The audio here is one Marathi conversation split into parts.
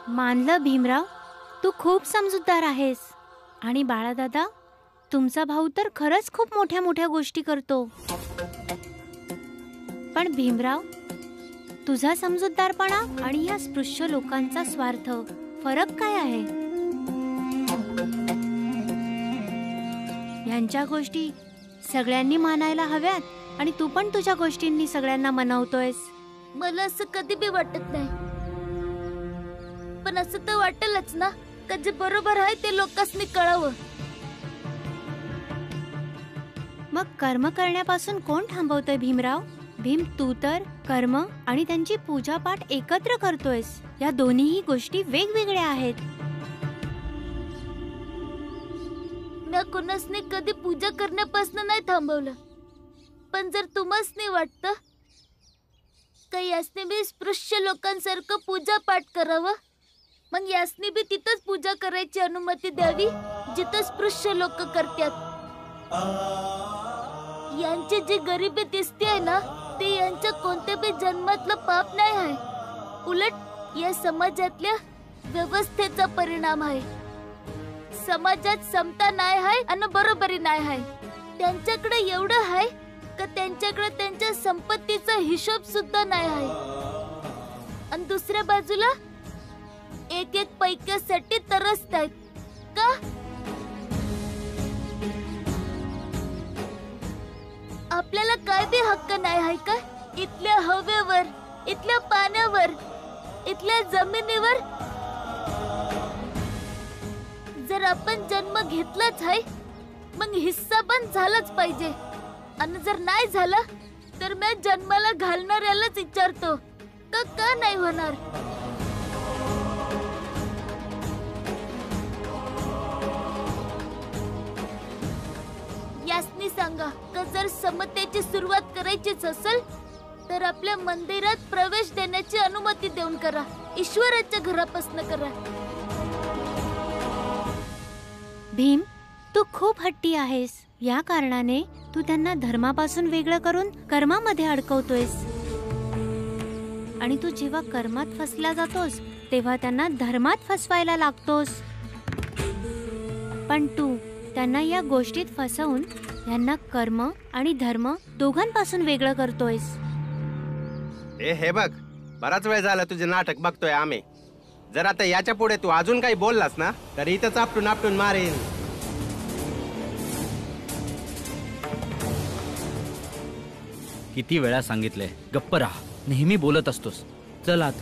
मानलं भीमराव, तू खूप समजूतदार आहेस. आणि बाळादादा, तुमचा भाऊ तर खरंच खूप मोठ्या मोठ्या गोष्टी करतो. पण भीमराव, तुझा समजूतदारपणा आणि या स्पृश्य लोकांचा स्वार्थ, फरक काय आहे? यांच्या गोष्टी सगळ्यांनी मानायला हव्यात आणि तू पण तुझ्या गोष्टींनी सगळ्यांना मनवतोयस. मला असं कधी बी वाटत नाही, पण असं तर वाटेलच ना, का जे बरोबर आहे ते लोकांनी कळावं. मग कर्म करण्यापासून कोण थांबवतोय भीमराव? भीम, तू तर कर्म आणि त्यांची पूजापाठ एकत्र करतोयस. या दोन्हीही गोष्टी वेगवेगळ्या आहेत. मी कोणासनी कधी पूजा करण्यापासून नाही थांबवलं. पण जर तुम्हासनी वाटतं का यासनी बी स्पृश्य लोकांसारखं पूजा पाठ करावं, मग यासनी बी तिथंच पूजा करायची अनुमती द्यावी जिथं स्पृश्य लोक करतात. यांची जी गरिबी दिसते आहे ना, ते यांच्या कोणत्या बी जन्मातलं पाप नाही आहे. उलट या समाजातल्या व्यवस्थेचा परिणाम आहे. समाजात समता नाही आहे आणि बरोबरी नाही आहे. त्यांच्याकडे एवढं आहे का त्यांच्याकडे त्यांच्या संपत्तीचा हिशोब सुद्धा नाही आहे. आणि दुसऱ्या बाजूला एक एक पैक्यासाठी तरसतायत का? आपल्याला काय बी हक्क नाही आहे का इथल्या हवेवर, इथल्या पाण्यावर, इथल्या जमिनीवर? जर आपण जन्म घेतलाच आहे, मग हिस्सा पण झालाच पाहिजे. आणि जर नाही झाला तर मी जन्माला घालणाऱ्यालाच विचारतो का नाही होणार? यासनी सांगा का जर समतेची सुरुवात करायचीच असेल तर आपल्या मंदिरात प्रवेश देण्याची अनुमती देऊन करा. ईश्वराच्या घरापासून करा. भीम, तू खूप हट्टी आहेस. या कारणाने तू त्यांना धर्मापासून वेगळं करून कर्मामध्ये अडकवतोयस. आणि तू जेव्हा कर्मात फसला जातोस तेव्हा त्यांना धर्मात फसवायला लागतोस. पण तू त्यांना या गोष्टीत फसवून यांना कर्म आणि धर्म दोघांपासून वेगळं करतोयस. हे बघ, बराच वेळ झाला तुझे नाटक बघतोय आम्ही. जर आता याच्या पुढे तू अजून काही बोललास ना तर इथंच आपटून आपटून मारेन. किती वेळा सांगितलंय गप्प राहा, नेहमी बोलत असतोस. चल आत.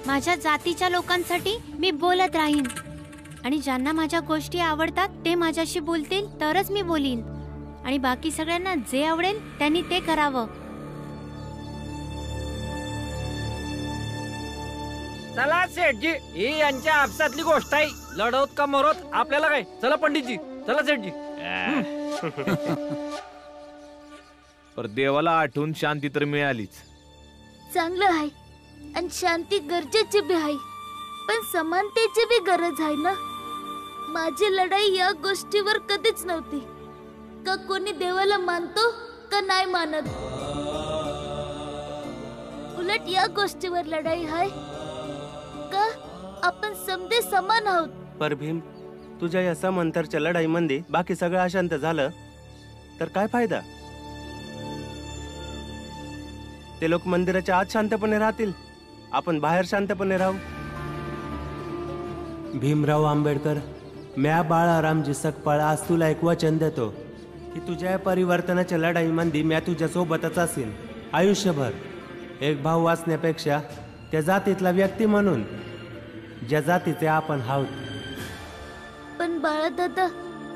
माझ्या जातीच्या लोकांसाठी मी बोलत राहीन आणि ज्यांना माझ्या गोष्टी आवडतात ते माझ्याशी बोलतील तरच मी बोलीन. आणि बाकी सगळ्यांना जे आवडेल त्यांनी ते करावं. चला सेठजी, ही यांच्या आपसातली गोष्ट आहे. लढवत का मरत आपल्याला काय? चला पंडितजी, चला सेठजी. पर देवाला आठवून शांती तर मिळालीच. चांगलं आहे आणि शांती गरजेची बी आहे, पण समानतेची बी गरज आहे ना. माझी लढाई या गोष्टीवर कधीच नव्हती का कोणी देवाला मानतो का नाही मानत. उलट या गोष्टीवर लढाई आहे का आपण समजे समान आहोत. पर भीम, तुझ्या या समांतरच्या लढाईमध्ये बाकी सगळं अशांत झालं तर काय फायदा? ते लोक मंदिराच्या आत शांतपणे राहतील, आपण बाहेर शांतपणे राहू. भीमराव आंबेडकर, म्या बाळारामजी सकपाळ आज तुला एक वचन देतो की तुझ्या या परिवर्तनाच्या लढाईमध्ये म्या तुझ्या सोबतच असेल आयुष्यभर. एक भाऊ असण्यापेक्षा त्या जातीतला व्यक्ती म्हणून ज्या जातीचे आपण आहोत. पण बाळादादा,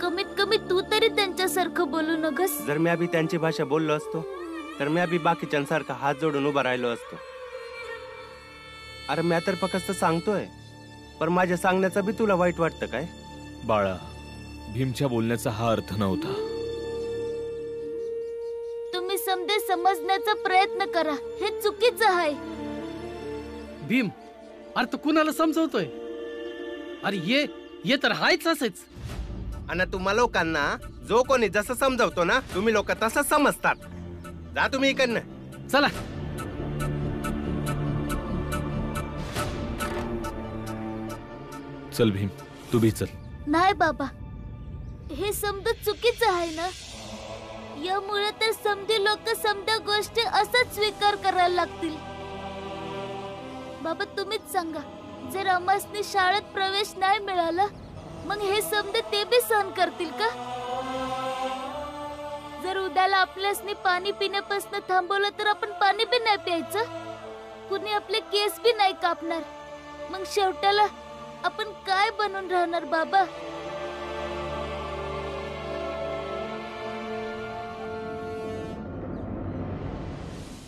कमीत कमी तू तरी त्यांच्यासारखं बोलू नकस. जर म्या बी त्यांची भाषा बोललो असतो तर म्या बी बाकीच्यांसारखा हात जोडून उभा राहिलो असतो. अरे म्या तर फक्त सांगतोय, पण माझ्या सांगण्याचा बी तुला वाईट वाटतं काय? बाळा, भीमच्या बोलण्याचा हा अर्थ नव्हता. तुम्ही समजे समजण्याचा प्रयत्न करा, हे चुकीचं आहे. भीम, अरे तू कुणाला समजवतोय? अरे ये तर हायच असेच. आणि तुम्हा लोकांना जो कोणी जसं समजवतो ना, तुम्ही लोक तसं समजतात. जा तुम्ही इकडनं. चला. चल भीम, तू भी चल. नाही बाबा, हे समजा चुकीचं आहे ना. यामुळे तर समधी लोक समध्या गोष्टी असंच स्वीकार करायला लागतील. बाबा तुम्हीच सांगा, जर आम्हासनी शाळेत प्रवेश नाही मिळाला मग हे समजे ते बी सहन करतील का? जर उद्याला आपल्यासनी पाणी पिण्यापासून थांबवलं तर आपण पाणी बी नाही प्यायचं, कुणी आपले केस बी नाही कापणार. मग शेवटाला आपण काय बनून राहणार बाबा?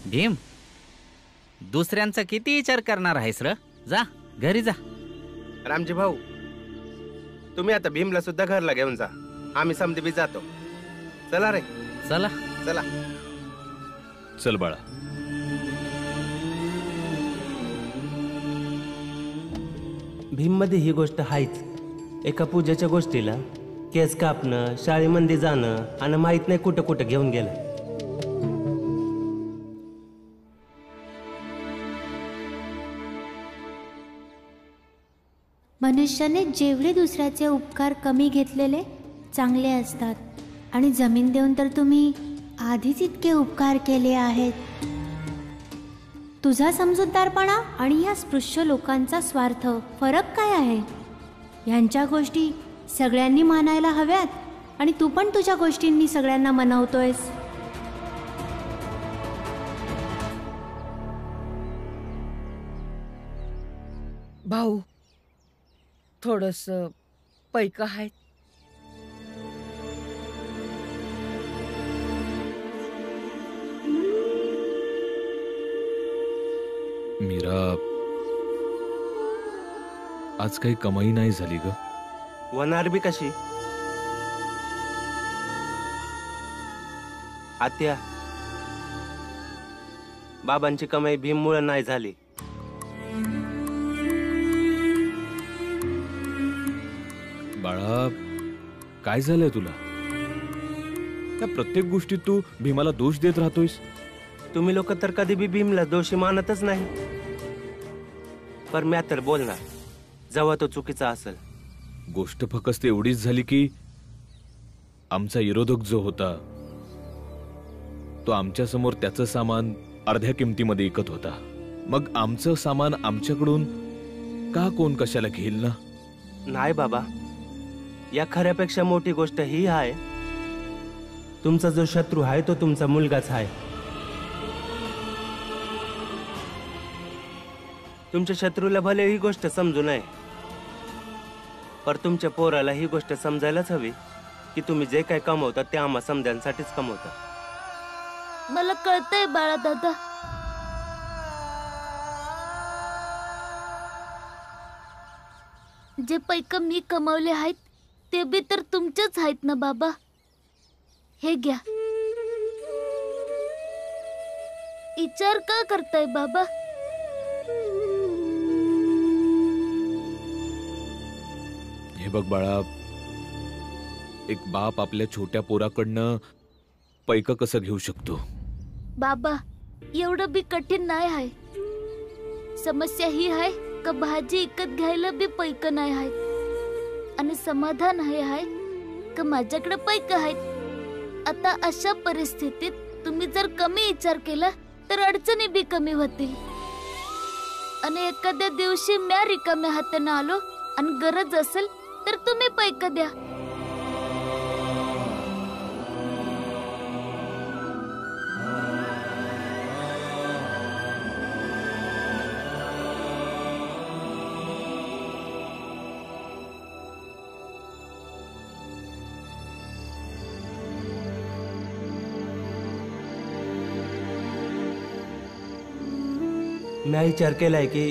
भीम, दुसऱ्यांचा किती विचार करणार आहेस र? जा घरी जा. रामजी भाऊ, तुम्ही आता भीमला सुद्धा घरला घेऊन जा. आम्ही समधी बी जातो. चला रे. चला चला. चल बाळा. भीम मध्ये ही गोष्ट आहेच. एका पूजेच्या गोष्टीला केस कापणं, शाळेमध्ये जाणं आणि माहित नाही कुठं कुठं घेऊन गेलं. मनुष्याने जेवढे दुसऱ्याचे उपकार कमी घेतलेले चांगले असतात. आणि जमीन देऊन तर तुम्ही आधीच इतके उपकार केले आहेत. तुझा समजूतदारपणा आणि या स्पृश्य लोकांचा स्वार्थ, फरक काय आहे? यांच्या गोष्टी सगळ्यांनी मानायला हव्यात आणि तू पण तुझ्या गोष्टींनी सगळ्यांना मनवतोयस. भाऊ, थोडस पैक आहे. मीरा, आज काही कमाई नाही झाली ग. होणार बी कशी? आत्या, बाबांची कमाई भीममुळे नाही झाली. बाळा, काय झालंय तुला? त्या प्रत्येक गोष्टीत तू भीमाला दोष देत राहतोयस. तुम्ही लोक तर कधी बी भीमला दोषी मानतच नाही. पर म्या तर बोलणार जेव्हा तो चुकीचा असेल. गोष्ट फक्त एवढीच झाली की आमचा विरोधक जो होता तो आमच्या समोर त्याचं सामान अर्ध्या किमतीमध्ये विकत होता. मग आमचं सामान आमच्याकडून का कोण कशाला घेईल ना? नाही बाबा, या खऱ्यापेक्षा मोठी गोष्ट ही आहे, तुमचा जो शत्रू आहे तो तुमचा मुलगाच आहे. तुमच्या शत्रूला भले ही गोष्ट समजू नये, पर तुमच्या पोराला ही गोष्ट समजायलाच हवी की तुम्ही जे काही कमवता ते आम्हा समजांसाठीच कमवता. मला कळतंय बाळा दादा. जे पैक मी कमावले आहेत ते बी तर तुमचेच आहेत ना बाबा. हे घ्या. विचार का करताय बाबा? हे बघ बाळा, एक बाप आपल्या छोट्या पोराकडनं पैक कसं घेऊ शकतो? बाबा, एवढं बी कठीण नाही आहे. समस्या ही आहे का भाजी विकत घ्यायला बी पैक नाही आहेत आणि समाधान आहे का माझ्याकडे पैक आहेत. आता अशा परिस्थितीत तुम्ही जर कमी विचार केला तर अडचणी बी कमी होतील. आणि एखाद्या दिवशी म्या रिकाम्या हाताने आलो आणि गरज असेल तर तुम्ही पैक द्या. मी विचार केलाय की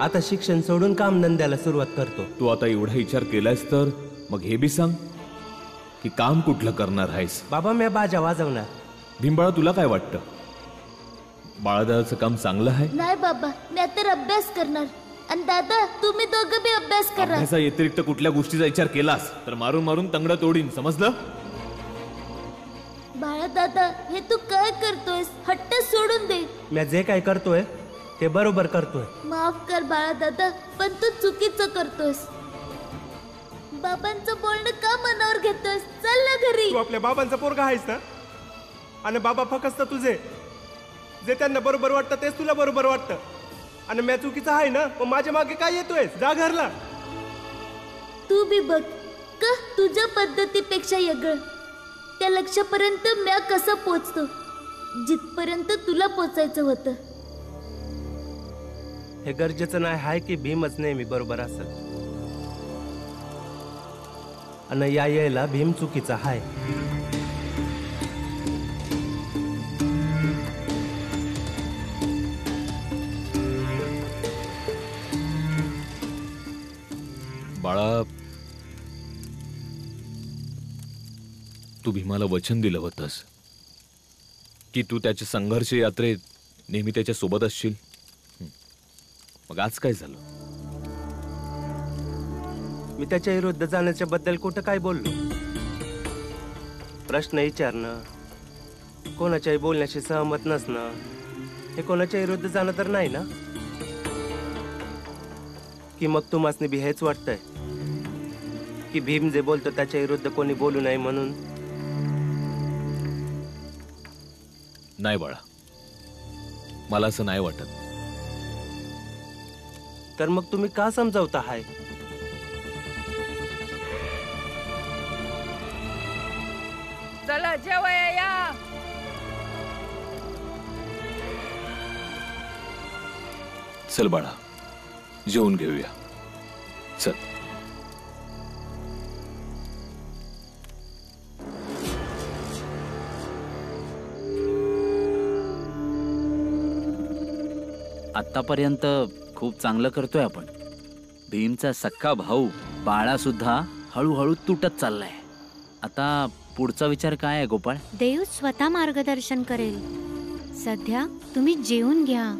आता शिक्षण सोडून काम धंद्याला सुरुवात करतो. तू आता एवढा विचार केलायस तर मग हे बी सांग की काम कुठलं करणार आहेस? बाबा, मी बाजा वाजवणार. भीमबाळा, तुला काय वाटतं? बाळादादाचं काम चांगलं आहे? नाही बाबा, मी तर अभ्यास करणार. आणि दादा, तुम्ही दोघं बी अभ्यास करा. अभ्यासा व्यतिरिक्त कुठल्या गोष्टीचा विचार केलास तर मारून मारून तंगड तोडीन, समजलं? बाळा दादा, हे तू काय करतोयस? हट्ट सोडून दे. मी जे काय करतोय ते बरोबर करतोय. माफ कर बाळा दादा, पण तू चुकीचं करतोयस. बाबांचं बोलणं का मनावर घेतोस? चल ना घरी. तू आपल्या बाबांचा पोरगा आहेस ना, आणि बाबा फक्त तुझे, जे त्यांना बरोबर वाटतं तेच तुला बरोबर वाटतं, आणि मी चुकीचा आहे ना, मग माझ्या मागे काय येतोय? जा घरला. तू बी बघ का तुझ्या पद्धतीपेक्षा वेगळं त्या लक्ष्यापर्यंत म्या कसं पोचतो, जिथपर्यंत तुला पोचायचं होतं. हे गरजेचं नाही आहे की भीमच नेहमी बरोबर असत, आणि या यायला भीम चुकीचा आहे. बाळा, तू भीमाला वचन दिलं होतंस की तू त्याच्या संघर्ष यात्रेत नेहमी त्याच्या सोबत असशील. मग आज काय झालं? मी त्याच्या विरुद्ध जाण्याच्या बद्दल कुठं काय बोललो? प्रश्न विचारणं, कोणाच्याही बोलण्याशी सहमत नसणं, हे कोणाच्या विरुद्ध जाणं तर नाही ना? की मग तुम्हासनी बी हेच वाटतंय की भीम जे बोलतो त्याच्या विरुद्ध कोणी बोलू नये म्हणून? नाही बाळा, मला असं नाही वाटत. तर मग तुम्ही का समजावता हाय? चला जेवाया या. चल बाळा, जेवून घेऊया. चल. आतापर्यंत खूप चांगलं करतोय आपण. भीमचा सख्खा भाऊ बाळा सुद्धा हळूहळू तुटत चाललाय. आता पुढचा विचार काय आहे गोपाळ? देव स्वतः मार्गदर्शन करेल. सध्या तुम्ही जेवून घ्या.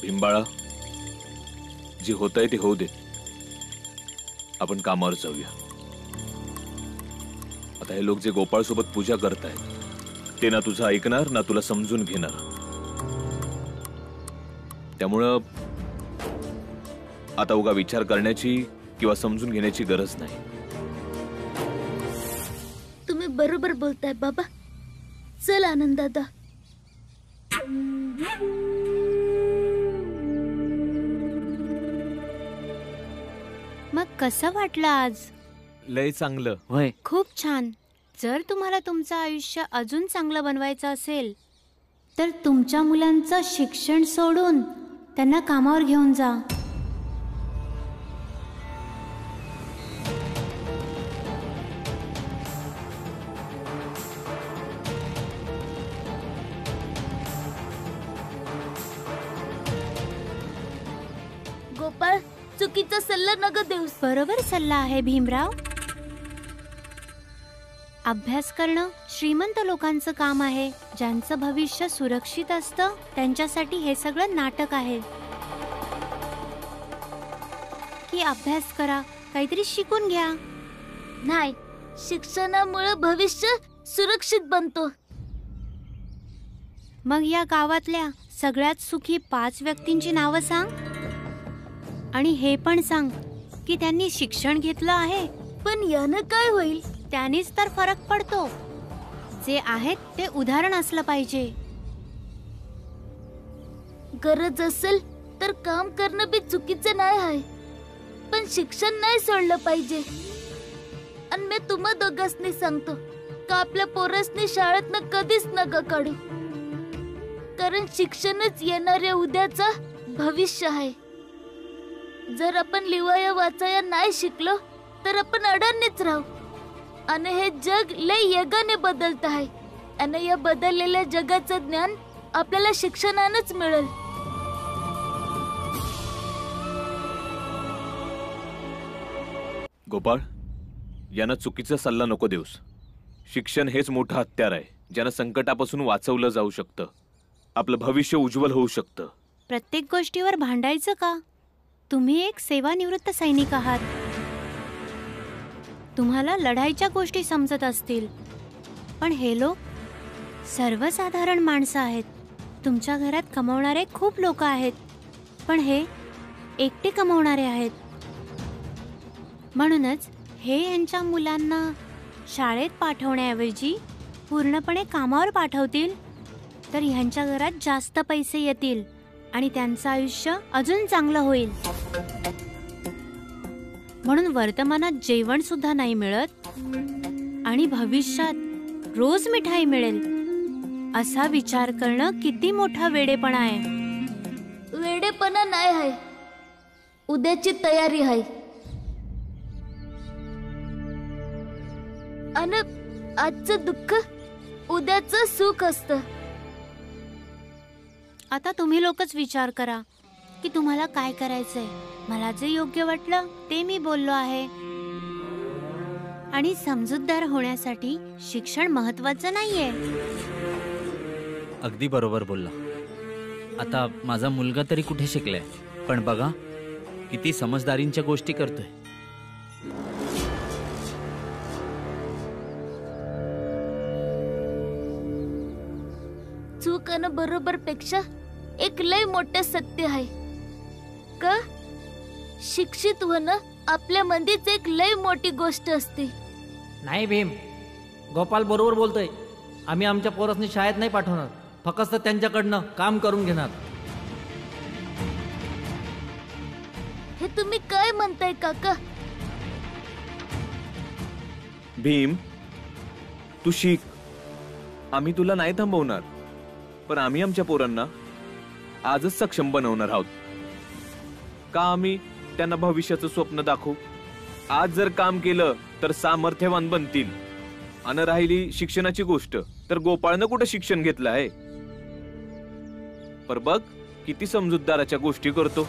भीमबाळा, जे होतंय ते होऊ दे. आपण कामावर जाऊया. आता हे लोक जे गोपाळ सोबत पूजा करतायत ते ना तुझं ऐकणार ना तुला समजून घेणार. त्यामुळं आता उगा विचार करण्याची किंवा समजून घेण्याची गरज नाही. तुम्ही बरोबर बोलताय बाबा. चल आनंद दादा. मग कसं वाटलं आज? लय चांगलं. होय, खूप छान. जर तुम्हाला तुमचं आयुष्य अजून चांगलं बनवायचं असेल तर तुमच्या मुलांचं शिक्षण सोडून त्यांना कामावर घेऊन जा. गोपाळ, चुकीचा सल्ला नका देऊस. बरोबर सल्ला आहे भीमराव. अभ्यास करणं श्रीमंत लोकांचं काम आहे. ज्यांचं भविष्य सुरक्षित असतं त्यांच्यासाठी हे सगळं नाटक आहे. की अभ्यास करा, काहीतरी शिकून घ्या. नाही, शिक्षणामुळे भविष्य सुरक्षित बनतो. मग या गावातल्या सगळ्यात सुखी 5 व्यक्तींची नावं सांग, आणि हे पण सांग की त्यांनी शिक्षण घेतलं आहे. पण यानं काय होईल? त्यानेच तर फरक पडतो. जे आहेत ते उदाहरण असलं पाहिजे. गरज असेल तर काम करणं बी चुकीचं नाही आहे, पण शिक्षण नाही सोडलं पाहिजे. आणि मी तुम्हा दोघांनी सांगतो का आपल्या पोरासनी शाळेतनं कधीच नका काढू, कारण शिक्षणच येणाऱ्या उद्याचा भविष्य आहे. जर आपण लिवाया वाचाया नाही शिकलो तर आपण अडाणीच राहू. आणि हे जग लय वेगाने बदलत आहे, आणि या बदललेल्या जगाचं ज्ञान आपल्याला शिक्षणानंच मिळेल. गोपाळ, यांना चुकीचा सल्ला नको देऊस. शिक्षण हेच मोठं हत्यार आहे ज्यानं संकटापासून वाचवलं जाऊ शकतं. आपलं भविष्य उज्ज्वल होऊ शकतं. प्रत्येक गोष्टीवर भांडायचं का? तुम्ही एक सेवानिवृत्त सैनिक आहात. तुम्हाला लढाईच्या गोष्टी समजत असतील, पण हे लोक सर्वसाधारण माणसं आहेत. तुमच्या घरात कमवणारे खूप लोक आहेत, पण हे एकटे कमवणारे आहेत. म्हणूनच हे यांच्या मुलांना शाळेत पाठवण्याऐवजी पूर्णपणे कामावर पाठवतील तर ह्यांच्या घरात जास्त पैसे येतील आणि त्यांचं आयुष्य अजून चांगलं होईल. म्हणून वर्तमानात जेवण सुद्धा नाही मिळत आणि भविष्यात रोज मिठाई मिळेल असा विचार करणं किती मोठा वेडेपणा आहे. वेडेपणा नाही आहे, उद्याची तयारी आहे. आणि आजचं दुःख उद्याचं सुख असतं. आता तुम्ही लोकच विचार करा की तुम्हाला काय करायचंय. मला जे योग्य वाटलं ते मी बोललो आहे. आणि समजूतदार होण्यासाठी शिक्षण महत्वाचं नाहीये. अगदी बरोबर बोलला. आता माझा मुलगा तरी कुठे शिकलाय, पण बघा किती समजदारींच्या गोष्टी करतोय. चूक आणि बरोबर पेक्षा एक लय मोठं सत्य आहे का शिक्षित होणं आपल्या मंदीच एक लय मोठी गोष्ट असते. नाही भीम, गोपाल बरोबर बोलतोय. आम्ही आमच्या पोरासनी शाळेत नाही पाठवणार, फक्त त्यांच्याकडनं काम करून घेणार. हे तुम्ही काय म्हणताय काका? भीम, तू शिक. आम्ही तुला नाही थांबवणार, पण आम्ही आमच्या पोरांना आजच सक्षम बनवणार आहोत. का आम्ही त्यांना भविष्याचं स्वप्न दाखवू. आज जर काम केलं तर सामर्थ्यवान बनतील. आणि राहिली शिक्षणाची गोष्ट, तर गोपाळनं कुठं शिक्षण घेतलं आहे. पर बघ किती समजूतदाराच्या गोष्टी करतो.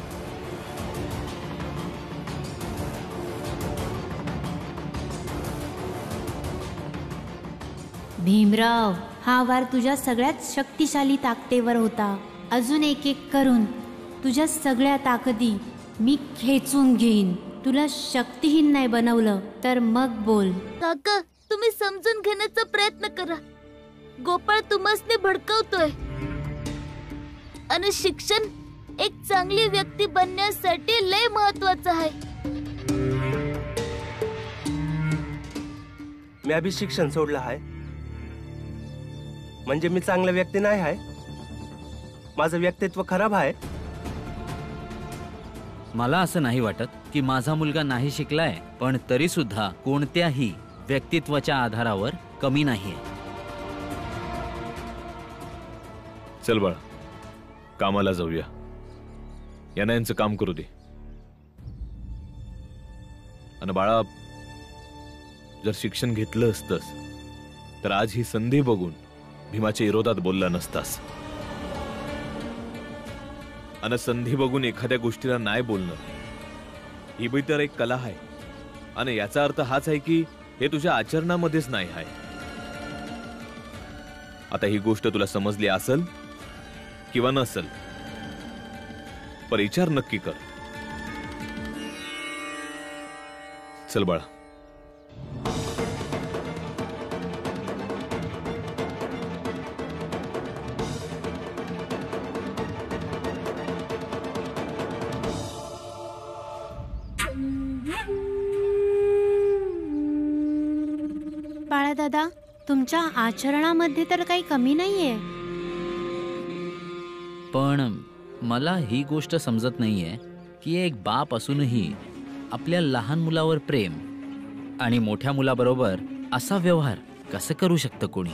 भीमराव, हा वार तुझ्या सगळ्यात शक्तिशाली ताकदीवर होता. अजून एक एक करून तुझ्या सगळ्या ताकदी मी खेचून घेईन. तुला शक्तिहीन नाही बनवलं तर मग बोल. काका, तुम्ही समजून घेण्याचा प्रयत्न करा. गोपाळ तुम्हासनी भडकवतोय. आणि शिक्षण एक चांगली व्यक्ती बनण्यासाठी लय महत्वाचं आहे. मी अभि शिक्षण सोडलं आहे म्हणजे मी चांगला व्यक्ती नाही आहे. माझं व्यक्तित्व खराब आहे. मला असं नाही वाटत की माझा मुलगा नाही शिकलाय, पण तरी सुद्धा कोणत्याही व्यक्तित्वाच्या आधारावर कमी नाहीये. चल बाळा, कामाला जाऊया. यांना यांचं काम करू दे. आणि बाळा, जर शिक्षण घेतलं असतंस तर आज ही संधी बघून भीमाच्या विरोधात बोलला नसतास. आणि संधी बघून एखाद्या गोष्टीला नाही बोलणं ही बी तर एक कला आहे. आणि याचा अर्थ हाच आहे की हे तुझ्या आचरणामध्येच नाही आहे. आता ही गोष्ट तुला समजली असेल किंवा नसेल, पर विचार नक्की कर. चल बाळा. दादा, तुमच्या आचरणामध्ये तर काही कमी नाहीये. पण मला ही गोष्ट समजत नाहीये की एक बाप असूनही आपल्या लहान मुलावर प्रेम आणि मोठ्या मुलाबरोबर असा व्यवहार कसं करू शकतं कोणी.